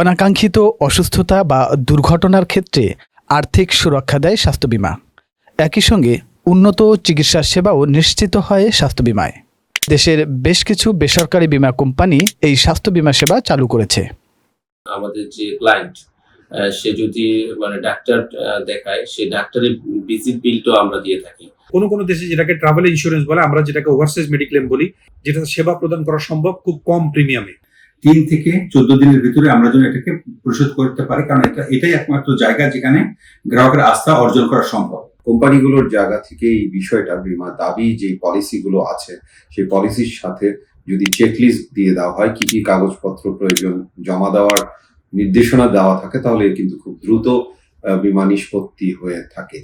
অনাকাঙ্ক্ষিত অসুস্থতা বা দুর্ঘটনার ক্ষেত্রে আর্থিক সুরক্ষা দেয় স্বাস্থ্য বীমা। একই সঙ্গে উন্নত চিকিৎসা সেবাও নিশ্চিত হয় স্বাস্থ্য বীমায়। দেশের বেশ কিছু বেসরকারি বীমা কোম্পানি এই স্বাস্থ্য বীমা সেবা চালু করেছে। আমাদের যে ক্লায়েন্ট সে যদি ডাক্তার দেখায়, সেই ডাক্তারের ভিজিট বিলটাও আমরা দিয়ে থাকি। কোনো দেশে যেটাকে ট্রাভেল ইন্স্যুরেন্স বলে, আমরা যেটাকে ওভারসিজ মেডিক্লেম বলি, যেটা সেবা প্রদান করা সম্ভব খুব কম প্রিমিয়ামে। 3 থেকে 14 দিনের ভিতরে আমরা যেন এটাকে পরিশোধ করতে পারি, কারণ এটাই একমাত্র জায়গা যেখানে গ্রাহকের আস্থা অর্জন করা সম্ভব। কোম্পানিগুলোর জায়গা থেকে এই বিষয়টা, বীমা দাবি যে পলিসিগুলো আছে সেই পলিসির সাথে যদি চেকলিস্ট দিয়ে দেওয়া হয়, কি কি কাগজপত্র প্রয়োজন জমা দেওয়ার নির্দেশনা দেওয়া থাকে, তাহলে কিন্তু খুব দ্রুত বীমা নিষ্পত্তি হয়ে থাকে।